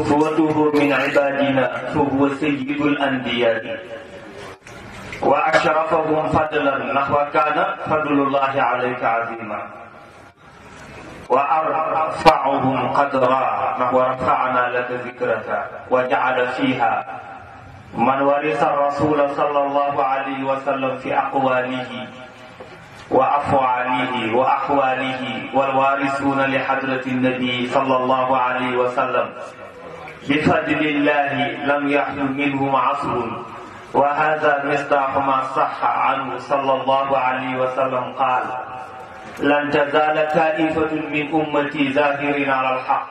صفوته من عبادنا فهو سيد الأنبياء وأشرفهم فضلا نحو كان فضل الله عليك عظيما وأرفعهم قدرا نحو رفعنا لك ذكرك وجعل فيها من ورث الرسول صلى الله عليه وسلم في أقواله وأفعاله وأحواله والوارثون لحضرة النبي صلى الله عليه وسلم بفضل الله لم يحل منهم عصر وهذا مصداق ما صح عنه صلى الله عليه وسلم قال لن تزال طائفة من أمتي ظاهرين على الحق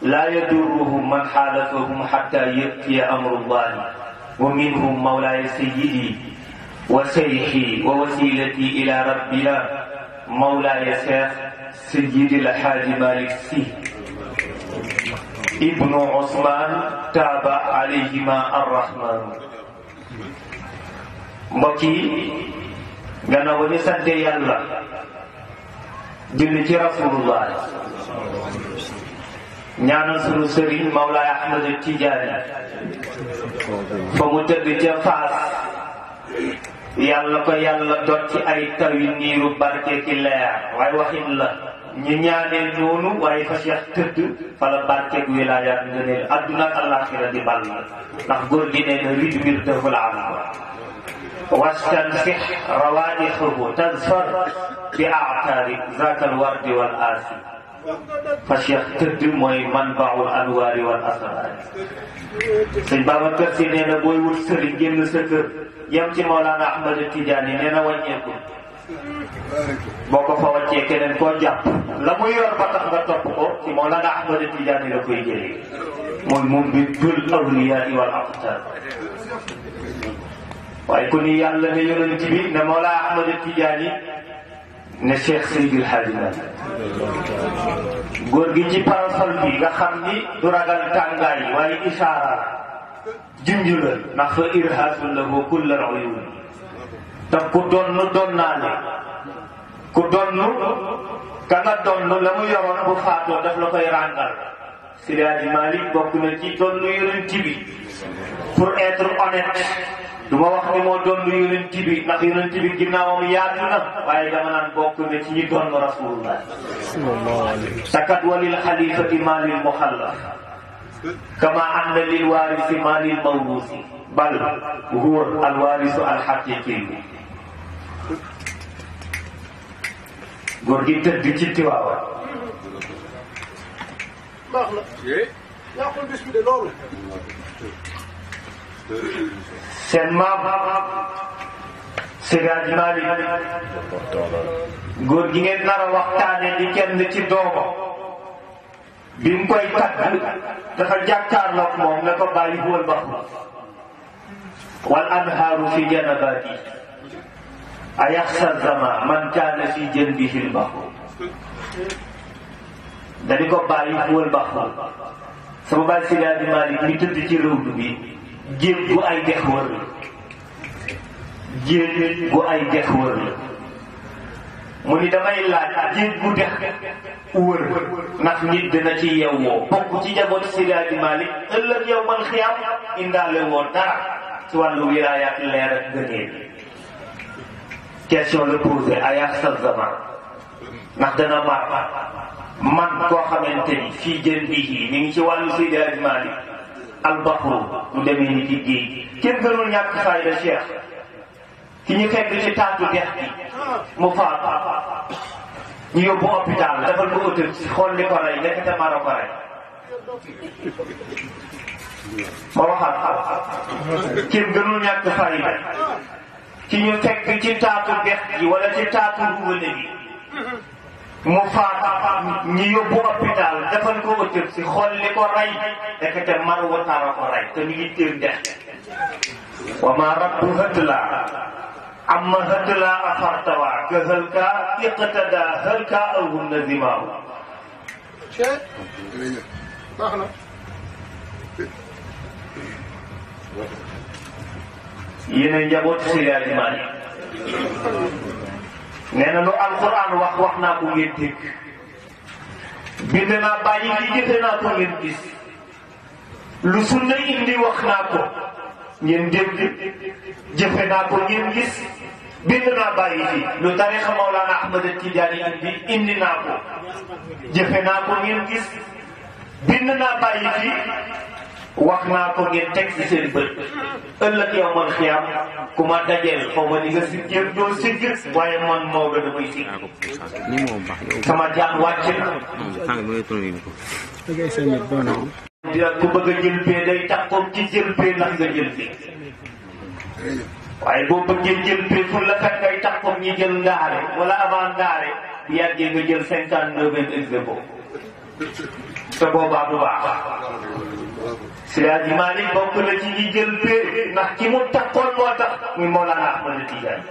لا يضرهم من حالفهم حتى يأتي أمر الله ومنهم مولاي سيدي وسيحي ووسيلتي إلى ربنا مولاي شيخ سيد الحاج مالك سي ابن عثمان تاب عليهما الرحمن mbokki gannaaw ba ñu sante yàlla julli ci rasulullah ñaanal sunu sëriñ Mawlaay Ahmad Tijaani fa mu tëdd ca Faas yàlla ko yàlla dot ci ay taw yu niiru barke ki leer waaye waxin la ñu ñaanee noonu waaye fa Cheikh tëdd fa la barkeeg wilaayaat ngëneel adduna ak àllaaxira di ball ndax góor gi nee na ridmir dëful am واستنفح روائحه تظفر بأعتار ذاك الورد والآسي فشيخ تد موي منبع الأنوار والأسرار سيد بابكر سي نينا بوي وut sëriñ génn sa kër yam ci Mawlana Ahmad Tidiane nee na wàññeeku boo ko fa wàccee keneen koo jàpp la muy yor ba tax nga topp ko ci Mawlana Ahmad Tidiane la koy jëlee mooy moom bi dul awliyaa wal aqtaar waaye ku ni yàlla ne yonent bi ne Mawla Ahmad Tidiane ne Cheikh Seydil Hadji Malick góor gi ci parasol bi nga xam ni du ragal tàngaay waaye isaara junj la ndax fa irhaasun lahu kullal uyuun te ku donn naale ku donn ka nga donn la mu yoroon bu faatoo daf la koy ràngal Seydi Hadji Malick bokk na ci donn yonent bi pour être honnête du ma wax ni moo doon yonent bi ndax yonent bi ginnaawam yaatu na waaye dama naan bokk na ci ñi doon rasulullah sakat walil xalifati maalil muxallaf kama anna lil waarisi maalil mawrusi bal huwa al waarisu al xaqiqi góor gi tëdd ci Tiwaawan baax na yaa ko bis bi de loolu seen maam Seydi Hadji Malick góor gi ngeen nar a waxtaane di kenn ci doomam bi mu koy tagg dafa jàkkaarloog moom ne ko bàyyi huwal bahru wal anhaaru fi janabaati ayaxsa zama man kaana fi janbihi al bahru dañu ko bàyyi huwal bahru sama bàyyi Seydi Hadji Malick mi tëdd ci rëwdu bi géej gu ay dex wër la géej gu ay dex wër la mu ni damay laaj géej gu dex wër ndax nit dina ci yewwoo bokk ci njaboot Seydi Hadji Malick ëllëg yow man xiyam indaale woon dara ci wàllu wilaayaat leer ak gëneel question la posé ayax sa zaman ndax dana mar man koo xamante ni fii jën bii mi ngi ci wàllu Seydi Hadji Malick albahru mu demee ni ci géej kenn gënul ñàkk fayda Cheikh ki ñu fekk ci taatu dex gi mu faatu ñu yóbbu hôpital defal ko autopsie xool li ko rey nekk te mara ko rey ma waxaat kenn gënul ñàkk fayda ki ñu fekk ci taatu dex gi wala ci taatu ruwale gi mu faat ñi yóbbu hôpital defal ko autopsie xool li ko rey te mar wataara ko rey te ñu ngi téen dex wa ma rabbu hëtla amma hëtla afartawa ka hëlka iqtada hëlka aw hunna zimaaw baax na yéen a njaboot Seydi Hadji Malick nee na lu alquran wax naa ko ngeen dégg bind naa bàyyi fi jëfe naa ko ngeen gis lu sunna indi wax naa ko ngeen dégg jëfe naa ko ngeen gis bind naa bàyyi fi lu tarixa Mawlana Ahmad Tijaani indi naa ko jëfe naa ko ngeen gis bind naa bàyyi fi wax naa ko ngeen teg ci seen bët ëllëg yow man xiyaam ku ma dajeel xaw ma di nga si jéem doo sigg waaye man moo gën a muy sigg sama jaan wàcc na ku bëgg a jël pee day taxoog ci jël pee ndax nga jël pee waaye boo bëggee jël pee pour la kat ngay taxoog ñi jël ndaare wala avant ndaare bu yàggee nga jël 59 execo te boobaa bu baax Seydi Malick bokk na ci ñi jël pee ndax ki mu takkoon moo tax muy Mawlana Ahmad Tijaani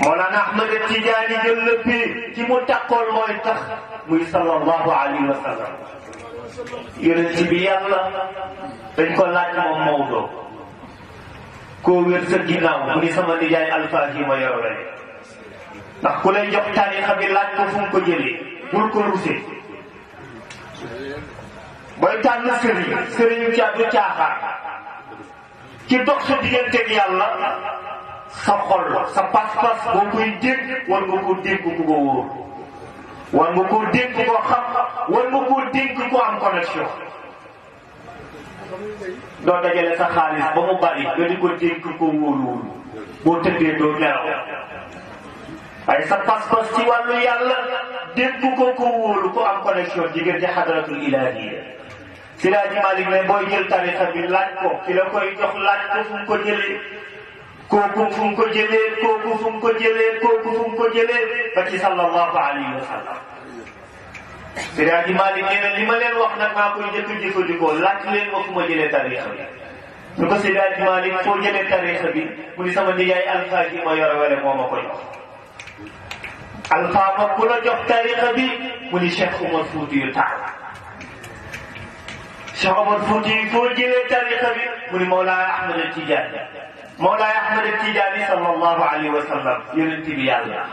Mawlana Ahmad Tijaani jël la pee ki mu takkoon mooy tax muy sallallahu alayhi wa sallam yonent bi yàlla dañ ko laaj moom Maodo koo wér sa ginnaaw mu ni sama nijaay alpha yi ma yor rek ndax ku lay jox tarixa bi laaj ko fu mu ko jëlee bul ko rusee booy tànn sëriñ ca du caaxaan ci dox sa digganteeg yàlla sa xol sa pas-pas boo koy dégg war nga ko dégg ku ko wóor war nga koo dégg koo xam war nga koo dégg koo am connexion doo dajale sa xaalis ba mu bari nga di ko dégg koo wóoluwul boo tëddee doo nelaw waaye sa pas-pas ci wàllu yàlla dégg ko wóolu ko am connexion diggante xadratul ilahiyya Seydi Malick ne booy jël tarixa bi laaj ko ki la koy jox laaj ko fu mu ko jëlee kooku fu mu ko jëlee kooku fu mu ko jëlee kooku fu mu ko jëlee ba ci sallallahu alayhi wa sallam Seydi Malick nee na li ma leen wax nag maa koy njëkk a jëfandikoo laaj leen ma fu ma jëlee tarixa bi su ko Seydi Malick foo jëlee tarixa bi mu ni sama nijaay alpha yi ma yore wala moo ma ko jox alpha ma ku la jox tarixa bi mu ni Cheikh Omar Foutiyou Tall Cheikh Omar Foutiyou foo jëlee tarixa bi mu ni Mawlaana Ahmad Tijaani Mawlaay Ahmad Tijaani sallallahu alayhi wa sallam yonent bi yàlla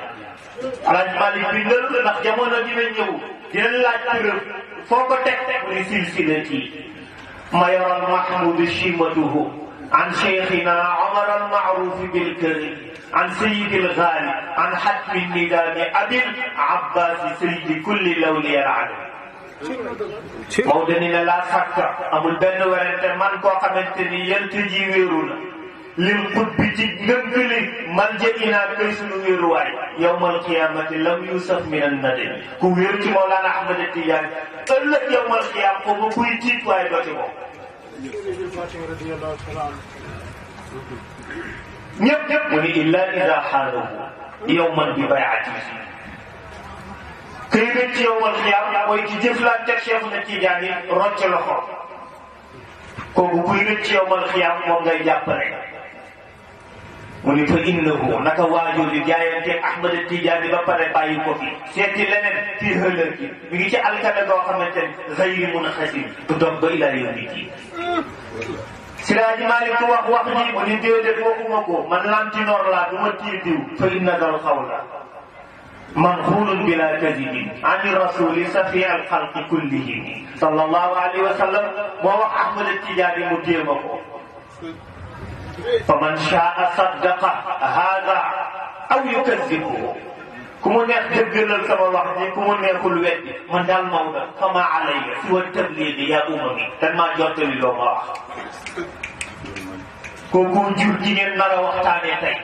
Alaaji Malick bi ndël ndax jamono dina ñëw dina laaj turam foo ko teg mu ni silsilati ma yoral mahmoud shimatuhu an cheikhina Omar al Maaruf bil Karim an sayyid al Ghali an hatmi nidaami abil Abbas sayyid kulli lawliya al alam Maodo ni ne laa sàkka amul benn werante man koo xamante ni yent ji wéeru na lim xut bi ci ngëngëli man jëinaa koy sunu wéeruwaay yawmal qiyaamati lam yusaf min an nadam ku wéeru ci Mawlana Ahmad Tijaani ëllëg yawmal qiyaam ko ba kuy tiit waaye doo ci moom ñëpp mu ni illa ida xaadahu yawman bi bay'atihi këy rëcc ci yawmal qiyaam mooy ci jëflanteeg Cheikh na Tijaani rocc loxo kooku kuy rëcc ci yawmal qiyaam moom ngay jàppale mu ni fa innahu naka waajooju jaayanteeg Ahmad Tijaani ba pare bàyyi ko fi seeti leneen ci hëlër gi mi ngi ci alkade goo xamante ni xayri munxasim du dog ba ila yawmi diin Seydi Malick wax ji mu ni déedéet waxuma ko man lantinoor laa du ma tiir diw fa inna dal xawla manxulun bila kadibin ani rasuli safi al xalqi kullihim sallallahu alayhi wa sallam moo wax Ahmad Tijaani mu téema ko fa man shaa saddaqa hada aw yukazzibuhu ku mu neex dëggalal sama wax ni ku mu neexul weddi man daal Maodo fa ma alayya siwa tabliigi ya umami dan maa jottali loo ma wax kooku jur gi ngeen nar a waxtaanee tey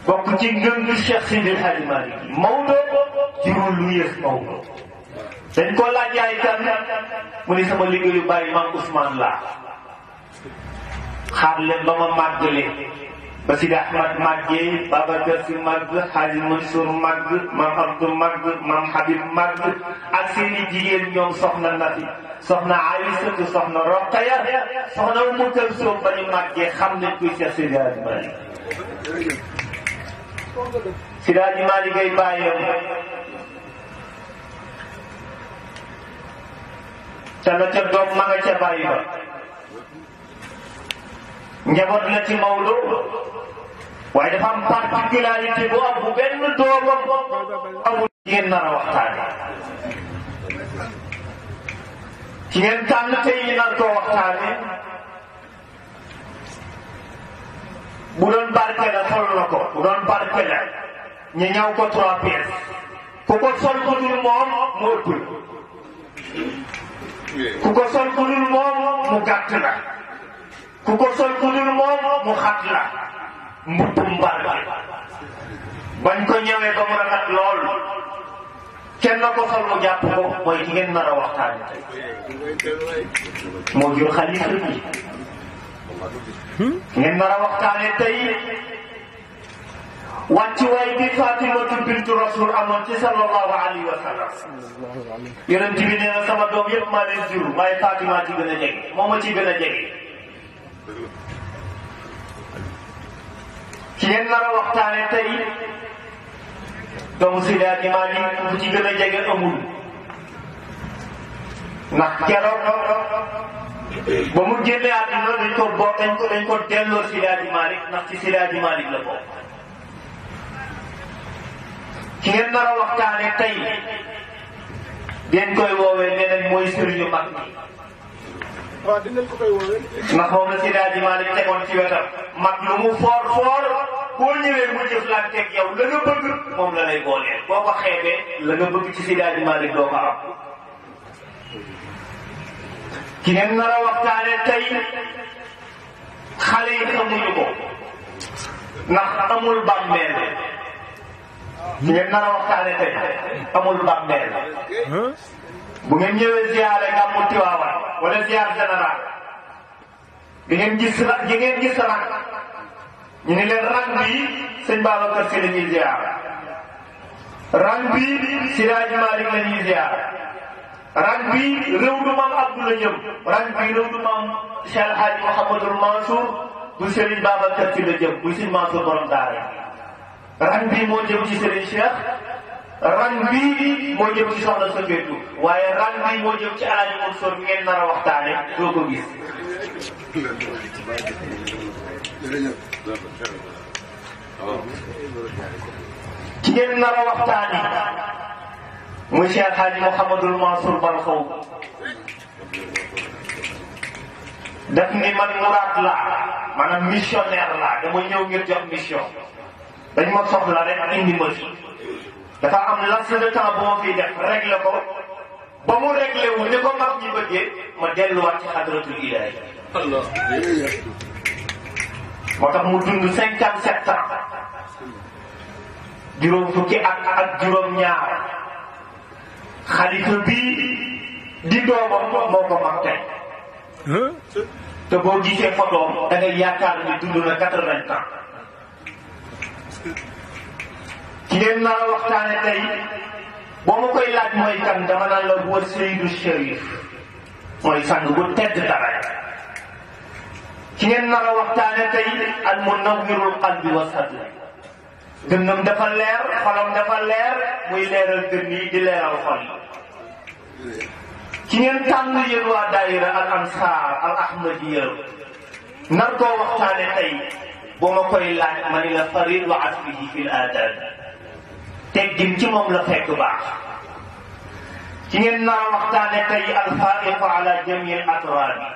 bokk ci ngëng Cheikh Seydi Hadji Malick Maodo jurul lu yées Maodo dañ ko laaj yaay kan mu ni sama liggéeyu bàyyi maam Ousmane laa xaar leen ba ma màggale ba Sidi Ahmad màggee Babacar Si màgg Hadji Mansour màgg maam Abdou màgg maam Habib màgg ak seeni jigéen ñoom soxna Nafi soxna Aïsatu soxna Roqaya soxna Umu Kalsoom ba ñu màggee xam nañ kuy Cheikh Seydi Hadji Malick Seydi Hadji Malick ay bàyyam te la ca doom ma nga ca bàyyi ba njaboot la ci Maodo waaye dafa am particularité bu am bu benn doomam amul ngeen nar a waxtaane ki ngeen tànn tey ñu nar koo waxtaane bu doon barke la sol na ko bu doon barke la ñu ñaw ko 3 pièces ku ko sol ku dul moom mu ëpp ku ko sol ku dul moom mu gàtt la ku ko sol ku dul moom mu xat la mbubbum barke bañ ko ñëwee ba mu rafet lool kenn na ko sol mu jàpp ko mooy ki ngeen nar a waxtaane tey moo jur xalifa bi ngeen nar a waxtaane tey wàccuwaay bi Fatimatu bintu Rasul amoon ci sallallahu alayhi wa sallam yonent bi nee na sama doom yëpp maa leen jur waaye Fatima ci gën a jege moom ma ci gën a jege ki ngeen nar a waxtaane tey doomu Seydi Hadji Malick bu ci gën a jege amul ndax keroog ba mu génnee àdduna dañ ko delloo Seydi Hadji Malick ndax ci Seydi Hadji Malick la bokk ki ngeen nar a waxtaane tey ngeen koy woowee nee nañ mooy sëriñu mag mi waaw dinañ ko koy woowee. ndax moom la Seydi Hadji Malick tegoon ci wetam mag lu mu foor boo ñëwee mu jëflanteeg yow la nga bëgg moom la lay booleel boo ko xeebee la nga bëgg ci Seydi Hadji Malick doo ko am ki ngeen nar a waxtaane tey xale yi xamuñu ko ndax amul bàmmeel ki ngeen nar a waxtaane tey amul bàmmeel bu ngeen ñëwee ziyaare gàmmu Tiwaawan wala ziyaar général di ngeen gis rang ñu ne leen rang bi sëñ Babacar Si la ñuy ziyaar rang bi Seydi Hadji Malick la ñuy ziyaar rang bi réew du maam Abdou la jëm rang bi réew du maam Cheikh El Hadji Mouhamadoul Mansour bu Serigne Babacar Si la jëm buy Serigne Mansour borom daara rang bi moo jëm ci Serigne Cheikh rang bi moo jëm ci soxna sa béytu waaye rang bi moo jëm ci Alaaji Mansour bi ngeen nar a waxtaane doo ko gis ki ngeen nar a waxtaane muy Cheikh El Hadji Mouhamadoul Mansour Bal Xaw daf ni man muraad laa maanaam missionnaire laa dama ñëw ngir jox mission dañ ma soxla rek indi ma fi dafa am laps de temps bu ma fiy def réglé ko ba mu réglé wu ni ko mag ñi bëggee ma delluwaat ci xadratul ilaahi moo tax mu dund 57 ans juróom fukki ak juróom ñaar xalifa bii di doomam moo ko mag tey te boo gisee photoom da ngay yaakaar ni dund na 80 ans ki ngeen nar a waxtaane tey boo ma koy laaj mooy kan dama naan la huwa Seydu Cherif mooy sang bu tedd dara ki ngeen nar a waxtaane tey al munawwirul qalbi wa sadri dënnam dafa leer xolam dafa leer muy leeral dënn yi di leeral xol yi ki ngeen tànn yéen waa daayira al ansar al ahmadiya nar koo waxtaane tey boo ma koy laaj ma ni la farid wa aslihi fil aadab teggin ci moom la fekk baax ki ngeen nar a waxtaane tey al faiqu ala jami al atrabi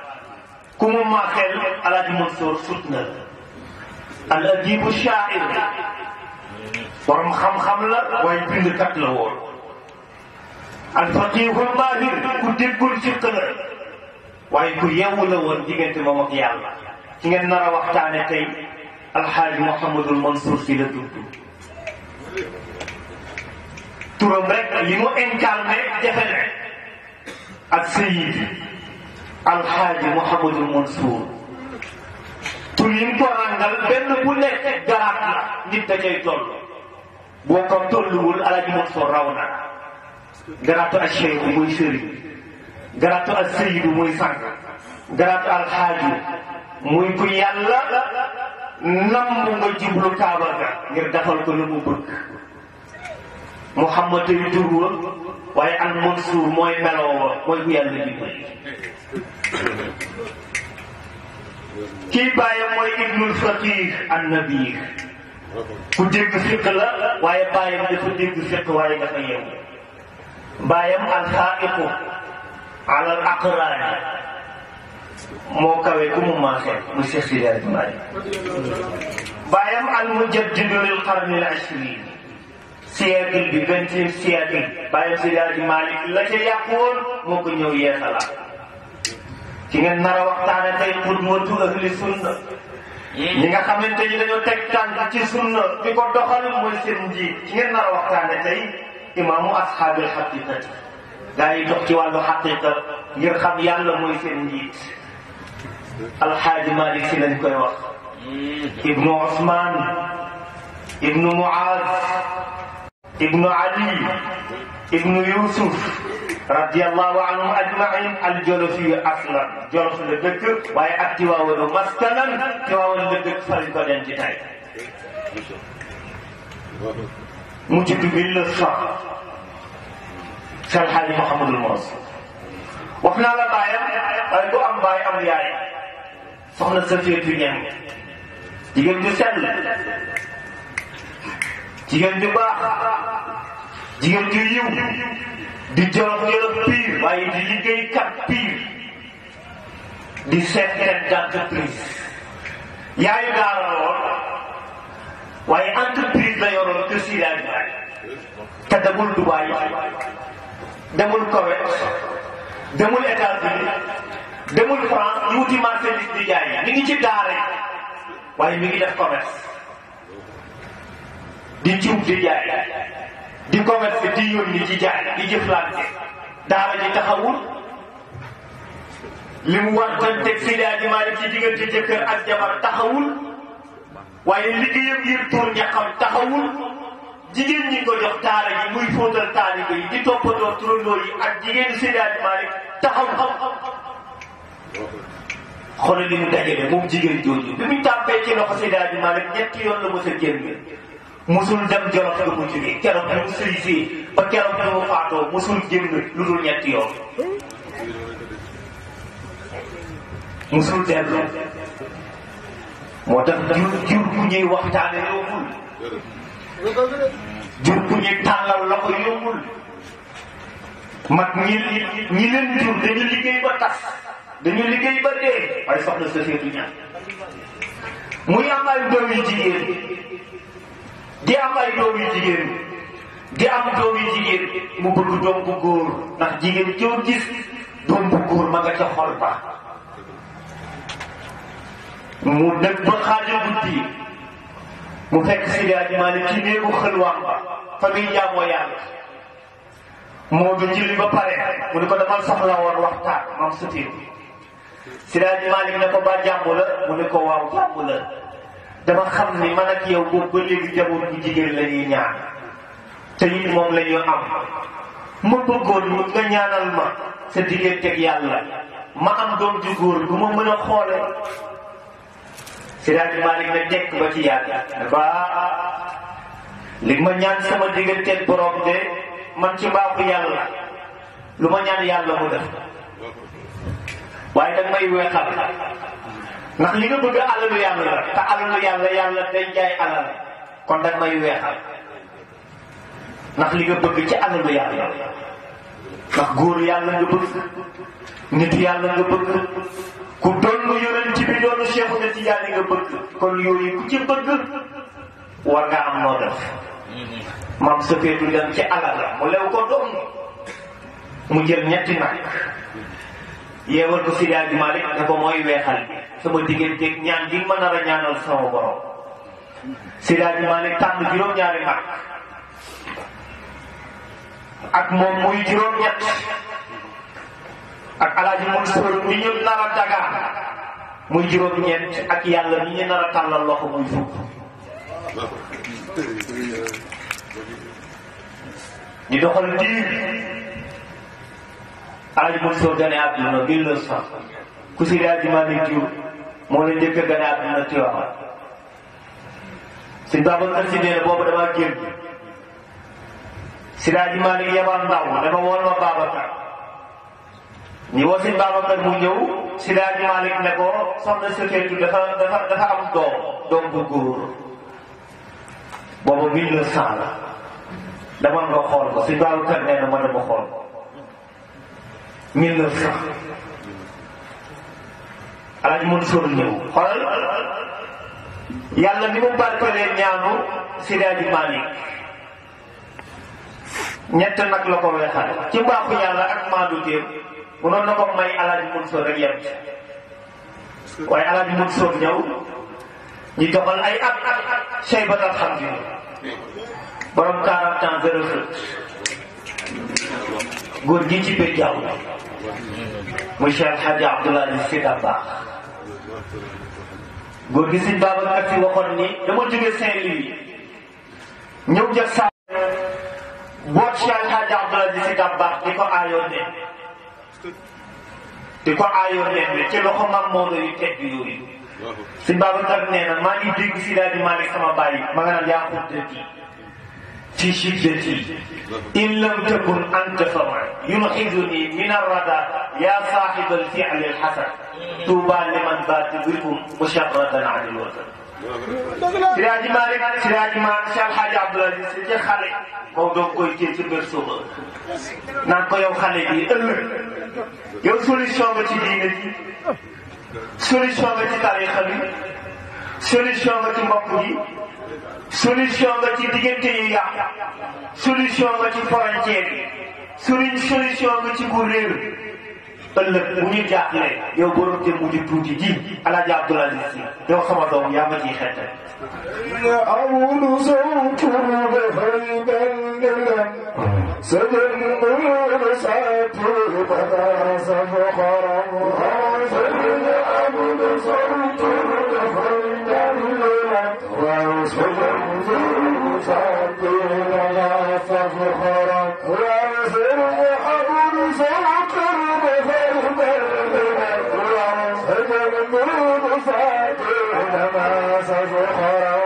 ku mu maaseel Alaaji Mansour sut na al adibu shaair borom xam-xam la waaye bindkat la woon al faqihul maahir ku déggul fiq la waaye ku yeewu la woon diggante moom ak yàlla ki ngeen nar a waxtaane tey alxaaji Mouhamadoul Mansour Sy la tudd turam rek li mu incarné jafe ne ak Seydi alxaaji Mouhamadoul Mansour tur yi ñu ko ràngal benn bu nekk garaat la nit da cay toll boo ko tolluwul Alaaji Mansour raw na garaatu al cheikh muy sëriñ garaatu al seyidu muy sang garaatu al xaaju muy ku yàlla namm nga jublu kaaba ga ngir defal ko lu mu bëgg Muhammad yu tur wa waaye al Mansour mooy meloo wa mooy ku yàlla dimbali kii bàyyam mooy ibnul faqih an nabir ku dégg fiq la waaye bàyyam dafa dégg fiq waaye dafa yeewu bàyyam alxaa'iqu alal aqraani moo kawe ku mu maasee mu Cheikh Sidi Hadji Malick baayam al mujaddidu lil qarni al ishrin siècle bi 20e siècle baayam Sidi Hadji Malick la ca yàqu woon moo ko ñëw yeesalaat ci ngeen nar a waxtaane tey xudwatu ahli sunna ñi nga xamante ni dañoo teg tànk ci sunna di ko doxal mooy seen njiit ci ngeen nar a waxtaane tey imaamu ashaabil xaqiqati gaa yi dox ci wàllu xaqiqa ngir xam yàlla mooy seen njiit alxaaji Malick si lañ koy wax ibnu Osman ibnu Muaz ibnu Ali ibnu Yusuf radiyallahu anhum ajmain al jolofi aslan jolof la dëkk waaye ak Tiwaawan maskanan Tiwaawan la dëkk fa lañ ko denc tey mu judd 1900 Cheikh Hadji Mouhamadul Mansour wax naa la baayam waaye du am baay am yaay soxna Safiyatu Ñaŋ jigéen ju sell jigéen ju baax jigéen ju yiw di jolof piir waaye di liggéeykat piir di chef d'entreprise yaayu daara la woon waaye entreprise la yoroon kër Sidi Hadji Malick te demul Dubaï demul Koweït demul États-Unis demul France ñu wuti marchandise di jaay mi ngi ci daara yi waaye mi ngi def commerce di cuub di jaay di commerce di yónni ci jaay di jëflante daara ji taxawul li mu war teg Sidi Hadji Malick ci diggante jëkkër ak jabar taxawul waaye liggéeyam ngir tur ñaxam taxawul jigéen ñi ko jox daara ji muy fóotal taalibe yi di toppatoo turandoo yi ak jigéen Sidi Hadji Malick taxaw xoolal li mu dajale moom jigéen jooju bi mu tàmbee ci loxo Sidi Hadji Malick ñetti yoon la mos a génn musul dem Jolof ga mu jógee keroog bi mu sëysee ba keroog bi mu faatoo musul génn lu dul ñetti yoon musul dellu moo tax jur bu ñuy waxtaane yombul jur bu ñuy tàllal loxo yombul mag ñi leen jur dañu liggéey ba tas dañu liggéey ba dee waaye soxna Safiyatu Ñaŋ muy am ay doom yu jigéen di am ay doom yu jigéen di am doom yu jigéen mu bëgg doom bu góor ndax jigéen joo gis doom bu góor ma nga ca xol ba mu nekk ba xaaju guddi mu fekk Sidi Hadji Malick ci néegu xëlwaam ba fa muy jaamoo yàlla moo du julli ba pare mu ne ko dama soxla woon waxtaan maam sutir Sidi Hadji Malick ne ko ba jàmm la mu ne ko waaw jàmm la dama xam ni man ak yow boobu ba léegi jaboot bu jigéen la ñuy ñaan te it moom la ñu am ma bëggoon nga ñaanal ma sa digganteeg yàlla ma am doom ju góor bu ma mën a xoole Sidi Hadji Malick ne tekk ba ci yàlla ne ko li ma ñaan sama digganteeg borom de man ci mbaaxu yàlla lu ma ñaan yàlla mu def waaye danga may weexal ndax li nga bëgg alalu yàlla la te alalu yàlla day jaay alal kon danga may weexal ndax li nga bëgg ci alalu yàlla ndax góor yàlla nga bëgg nit yàlla nga bëgg ku doon yonent bi doonu Cheikh na Tijaani nga bëgg kon yooyu ku ci bëgg war nga am noo def maam sëfeetu dem ci alal la mu lew ko doon mu jël ñetti nag yeewal ko Sidi Hadji Malick ne ko mooy weexal bi sama digganteeg ñaan gi ma nar a ñaanal sama borom Sidi Hadji Malick tànn juróom-ñaari mag ak moom muy juróom-ñett ak Alaaji Mansour mi ñu nar a dagaan muy juróom-ñeent ak yàlla mi ñu nar a tàllal loxo muy fukk di doxal diir Alaaji Mansour gane àdduna 1900 ku Sidi Hadji Malick jur moo la njëkk a gane àdduna Tiwaawan Sëñ Babacar Si nee na boobu damaa génn Sidi Hadji Malick yebal ndaw dama woon ma Babacar ñi woo Sëñ Babacar mu ñëw Sidi Hadji Malick ne ko soxna Safiyatu dafa am doom bu góor boobu 1900 la dama nga xool ko Sëñ Babacar nee na ma dama xool 1900 Alaaji Mansour ñëw xoolal yàlla ni mu barkelee ñaanu Seydi Hadji Malick ñett nag la ko weexal ci mbaaxu yàlla ak maandu téem mënoon na ko may Alaaji Mansour rek yem ci waaye Alaaji Mansour ñëw ñu doxal ay at Cheybat alhamdulilah borom 40 ans zéro faute góor gi ci biir jaww muy Cheikh El Hadj Abdoulaye Sy Dabakh góor gi Sëñ Babacar Sy waxoon ni dama jóge Saint-Louis ñëw jël saa boot Cheikh El Hadj Abdoulaye Sy Dabakh di ko aayoon ne ci loxo Maam Maodo yu tedd yooyu Sëñ Babacar nee na maa ngi dégg si daal di Malick sama bàyyi ma nga naan yaa xuddati في شدتي إن لم تكن أنت فمن ينحذني من الردى يا صاحب الفعل الحسن طوبى لمن بات بكم مشردا عن الوطن. Seydi Malick Cheikh El Hadj Abdoulaye Sy ca xale Maodo koy téye ci biir suuba naan ko yow xale bi ëllëg yow solution nga ci diine ji solution nga ci tarixa bi solution nga ci mbokk gi solution nga ci diggante yu yàq solution nga ci frontière yi solution nga ci bu réew ëllëg bu ñu jaaxle yow borom te mu di tuuti ji Alaaji Abdoulaye Sy yow sama doom yaa ma ciy xette أول صوت بفيدا سجن الرسات بناس فخرا سجن أول صوت بفيدا وسجن الرسات بناس فخرا وسجن أول صوت بفيدا سجن الرسات بناس فخرا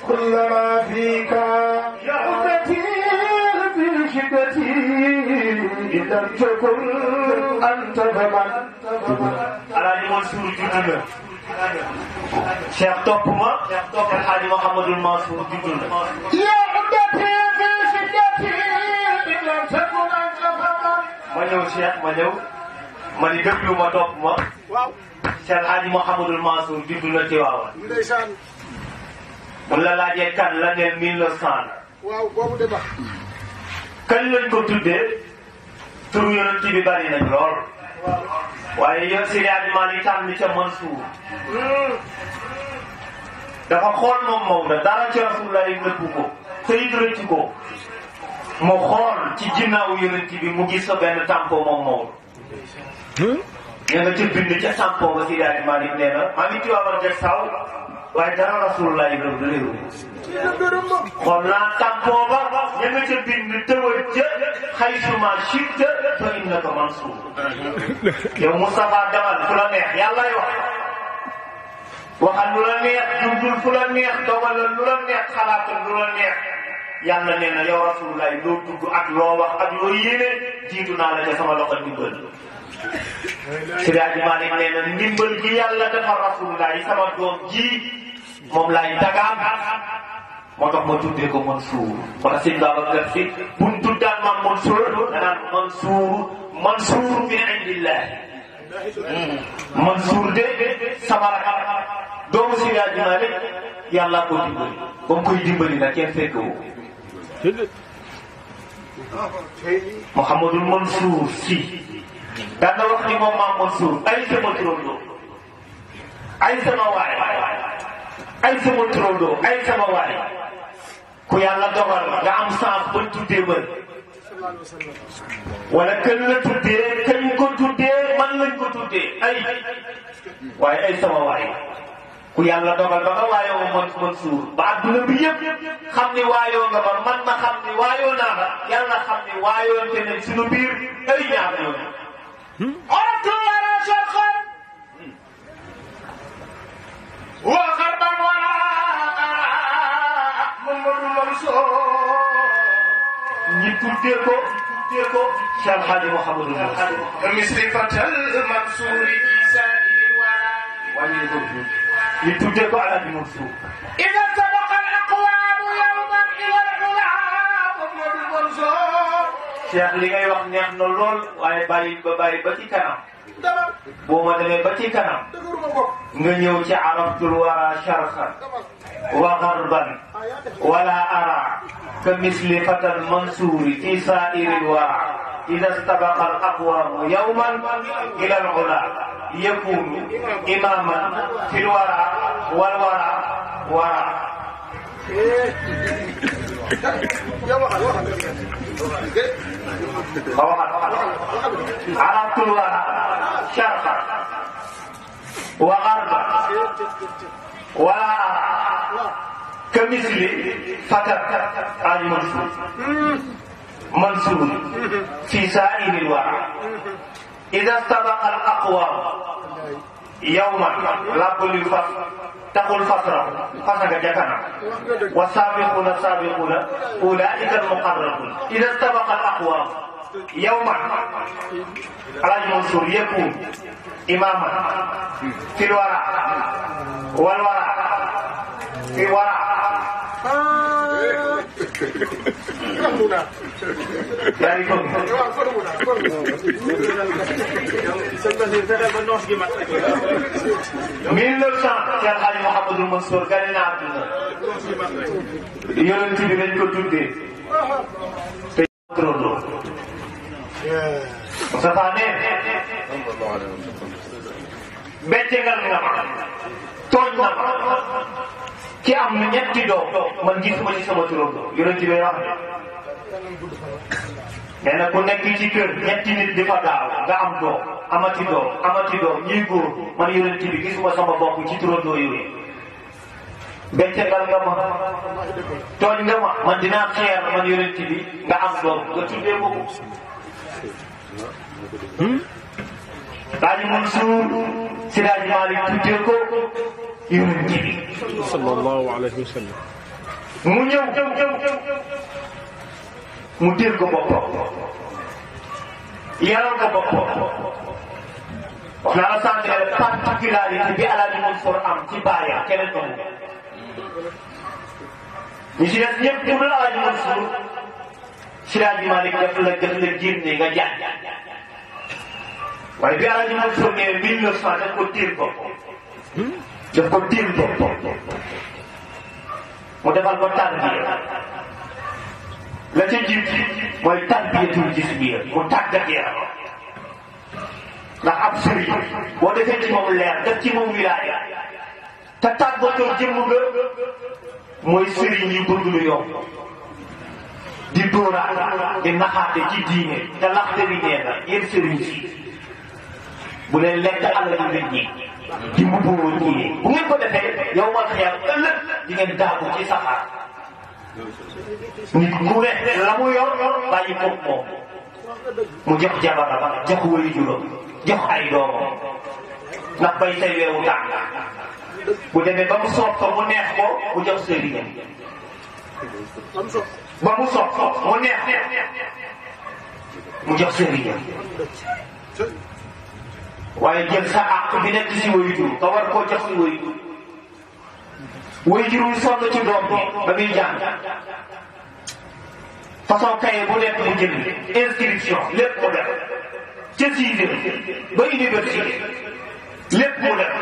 كل ما فيك يا أمتي في شدتي إن لم تكن أنت فمن Alaaji Mansour juddu na Cheikh topp ma Cheikh El Hadji Mouhamadul Mansour juddu na يا أمتي في شدتي إن لم تكن أنت فمن ma ñëw Cheikh ma ñëw ma ni déglu ma topp ma waaw Cheikh El Hadji Mouhamadul Mansour juddu na Tiwaawan ndeysaan mun la laajee kan la ne 1900 waaw boobu de ba kañ lañ ko tuddee turu yonent bi bari nañ lool waaye yow Seydi Hadji Malick tànn ca Mansour dafa xool moom Maodo dara ci Rasulullah yi nëbbu ko te it rëcc ko mu xool ci ginnaaw yonent bi mu gis fa benn tampon moom Maodo ña nga ca bind ca tampon ba Seydi Hadji Malick nee na maa ngi Tiwaawan jag saw waaye dara Rasulullah yi réew xool naa tampon ba ña nga ca bind tëwal ca xaysuma shi'ta fa innaka Mansour yow Moustapha demal fu la neex yàllaay wax waxal lu la neex jubdul fu la neex dogalal lu la neex xalaatal lu la neex yàlla nee na yow Rasulullah loo tudd ak loo wax ak loo yéene jiitu naa la ca sama loxo ndimbal Seydi Hadji Malick nee na ndimbal gi yàlla defal Rasulullah sama doom ji moom laay dagaam moo tax ma tuddee ko Mansour moo tax Sëñ Babacar Sy buñ tuddaan maam Mansour danaan Mansour min indillah Mansour de sama rakam doomu Seydi Hadji Malick yàlla ko dimbali ba mu koy dimbali nag kenn fekk woo Mouhamadul Mansour Sy daan na wax ni moom maam Mansour ay sama turandoo ay sama waay ay sama turandoo ay sama waay ku yàlla dogal nga am sens ba tuddee ma wala kañ la tuddee kañ ko tuddee man lañ ko tuddee ay waaye ay sama waay ku yàlla dogal ba nga waayoo Mansour ba adduna bi yëpp xam ni waayoo nga ma man ma xam ni waayoo naa la yàlla xam ni waayoonte nañ suñu biir ay ñaar ñooñu. oratu wala sharqan wa gharban wala Mamadou Mansour ñi tuddee ko Cheikh Hadji Mouhamadou Mansour. misli fatal Mansouri isaa'il wara wàññi ko ñi tuddee ko Alaaji Mansour. إذا سبق الأقوام يوما إلى العلا Mamadou Mansour Cheikh li ngay wax neex na lool waaye bàyyi ba ci kanam. boo ma demee ba ci kanam. nga ñëw ci araftul wara sharqan wa gharban wala ara ka misli fatal Mansouri fi sa'iril wara إذا استبق الأقوام يوما إلى العلا يكون إماما في الورى والورى ورى. عرفت الورى شرقا وغربا ولا أرى كمثل فتى آل منصور في سائر الورى إذا استبق الأقوام يوما لابد الفصل تقول فصرة جكنا والسابقون السابقون أولئك المقربون إذا استبق الأقوام يوما على منصور يكون إماما في الورى والورى في ورى dari ko 1900 Cheikh Hadji Mouhamadou Mansour gane na àdduna yonent bi lañ ko tuddee te trondo Moustapha ne beccengal nga ma tooñ na ma ki am na ñetti doom man gisuma ci sama turando yonent bi wax nee na ku nekk ci kër ñetti nit di fa daaw nga am doom amati doom ñuy góor man yonent bi gisuma sama bopp ci turando yooyu beccengal nga ma tooñ nga ma man dinaa xeer man yonent bi nga am doom nga tuddee ko Hadji Mansour Seydi Hadji Malick tuddee ko yonent bi sallallahu alayhi wa sallam mu ñëw mu teel ko boppam yaral ko boppam wax naa la sànq ne particularité bi Alaaji Mansour am ci baayam keneen ko ñu si des ñëpp ñu la Alaaji Mansour Seydi Hadji Malick def la génne nga jàng waaye bi Alaaji Mansour ne 1900 daf ko teel boppam daf ko teel boppam mu defal ko tarbiya la ca jiit mooy tarbiyatul jismiya mu tàggat yaram ndax ab sëriñ boo defee ci moom leer def ci moom wilaaya te tàggatoo jëmm nga mooy sëriñ yi bëgg lu yomb di dóoraat di naxaate ci diine te laxte bi nee na yéen sëriñ si bu leen lekk alalu nit ñi di mbubboo ñii bu ngeen ko defee yow mal xeer ëllëg di ngeen daagu ci saxaar nit ku ne la mu yor bàyyi moom mu jox jabaram jox wëri juróom jox ay doomam ndax bay say weewu tàng bu demee ba mu soob ko mu neex ko mu jox sëriñam ba mu soob ko mu neex mu jox sëriñam waaye jël sa àq bi nekk si waajur nga war koo jox si waajur waajur wi sonn ci doom bi ba muy jàng façon kaye bu nekk mu jënd inscription lépp mu def ca sixième ba université lépp mu def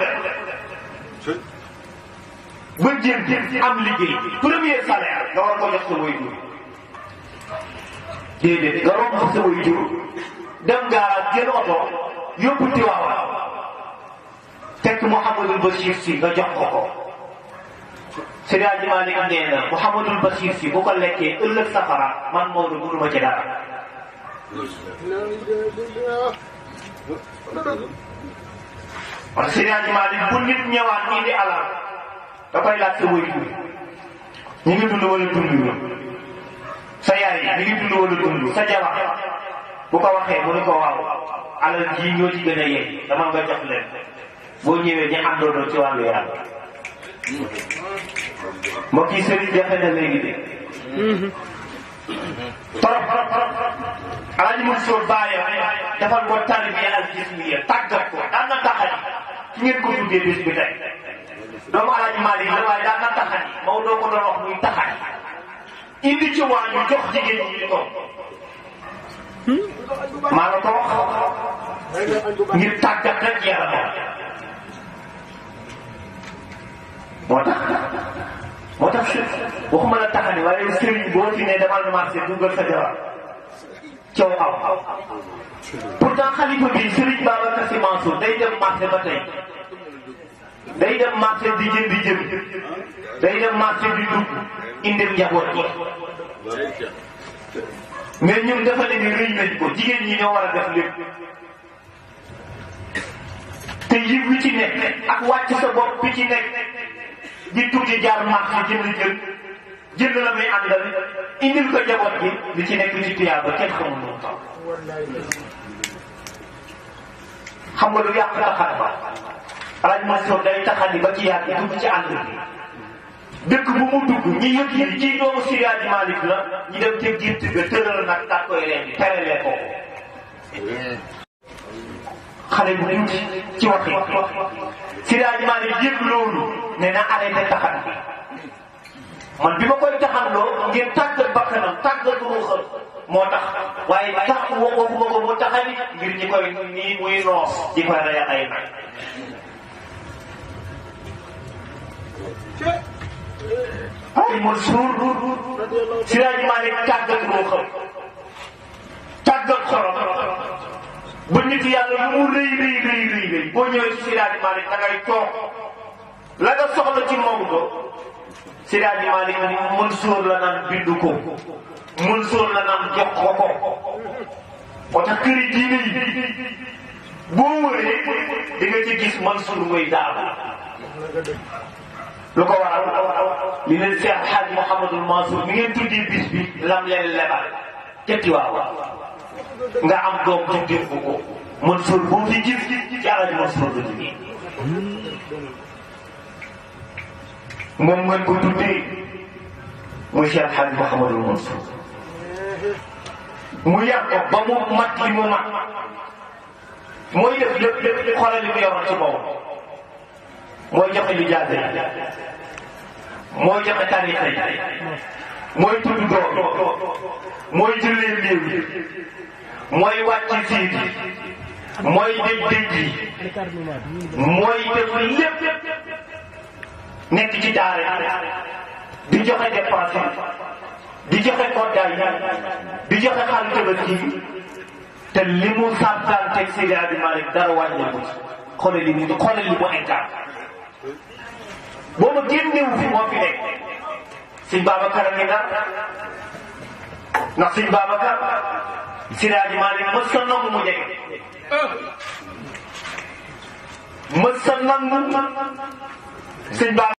ba jënd am liggéey premier salaire nga war ko jox sa waajur déedéet nga romb sa waajur dem gaaraat jël oto yóbbu Tiwaawan fekk Mouhamadul Bachir si nga jox ko ko Seydi Hadji Malick nee na Mouhamadul Bachir si bu ko lekkee ëllëg safara man Maodo mënuma ci dara. parce que Seydi Hadji Malick bu nit ñëwaat indi alal da koy laaj sa waajur ñu ngi dund wala dund sa yaay ñu ngi dund wala dund sa jabar bu ko waxee mu ne ko waaw alal ji ñoo ci gën a yey dama nga jox leen boo ñëwee ñu àndoonoo ci wàllu yàlla mbokk yi sëriñ jafe na léegi de torop Alaaji Mansour Baye defal ko tarbiya al jismiya tàggat ko daan na taxani ci ngeen ko tuddee bés bi tey doomu Alaaji Malick la waaye daan na taxani Maodo ko doon wax muy taxani indi ci waa ñu jox jigéen ñi di toog maa la ko wax ngir tàggat rek yàlla moo tax waxuma la taxani waaye sëriñ boo ci ne demal marché dugal sa jabar coow aw pourtant xalifa bi Serigne Babacar Sy Mansour day dem marché ba tey day dem marché di jënd day dem marché di dugg indil njaboot yi mais ñun dafa ne ni rëy nañ ko jigéen ñi ñoo war a def lépp te yiw wi ci nekk ak wàcc sa bopp bi ci nekk di tukki jaar marché jënd la muy àndal indil ko njaboot gi li ci nekk ci tuyaaba kenn xamul lu taw xam nga lu yàq taxaat ba Alaaji Mansour day taxani ba ci yàgg dugg ci ànd bi dëkk bu mu dugg ñi yëg yi ci doomu Seydi Hadji Malick la ñi dem ca gétt ga tëral nag daa koy leen di terelee ko xale bu tuuti ci waxi Seydi Hadji Malick yëg loolu ne na arrêté taxan bi man bi ma koy taxanloo ngeen tàggat bakkanam tàggat ruuxam moo tax waaye tax waxuma ko mu taxani ngir ñi koy nii muy noos di koy raya ay nag ay Mansour Seydi Hadji Malick tàggat ruuxam tàggat xorom ba nit yàlla lu mu rëy boo ñëwee ci Seydi Hadji Malick da ngay toog la nga soxla ci Maodo Seydi Hadji Malick Mansour la naan bindu ko Mansour la naan jox ko moo tax këri diine yi boo wëree di nga ci gis Mansour muy daal lu ko waral li leen Cheikh Hadj Mouhamadul Mansour mi ngeen tuddee bis bi lam leen lebal tetti waaw nga am doom ci def ko Mansour boo fi gis ci Alaaji Mansour la jógee moom ngeen ko tuddee muy Cheikh Hadj Mouhamadul Mansour mu yàq ko ba mu mat li mu mat mooy def lépp xoolal li mu yoroon ci boobu mooy joxe li jaase yi mooy joxe tarixa yi mooy tudd doom mooy jullee néew yi mooy wàcc siit yi mooy dëj yi mooy def lépp nekk ci daara di joxe dépense di joxe koddaay di joxe xaalis tabaski te li mu sàrtanteeg Seydi Hadji Malick dara wàññeeku ci xoolal li mu incarné booba génnewu fi moo fi nekk Sëñ Babacar a ngi ndax Sëñ Babacar Seydi Hadji Malick mës sa nangu mu jege mës sa nangu Sëñ Babacar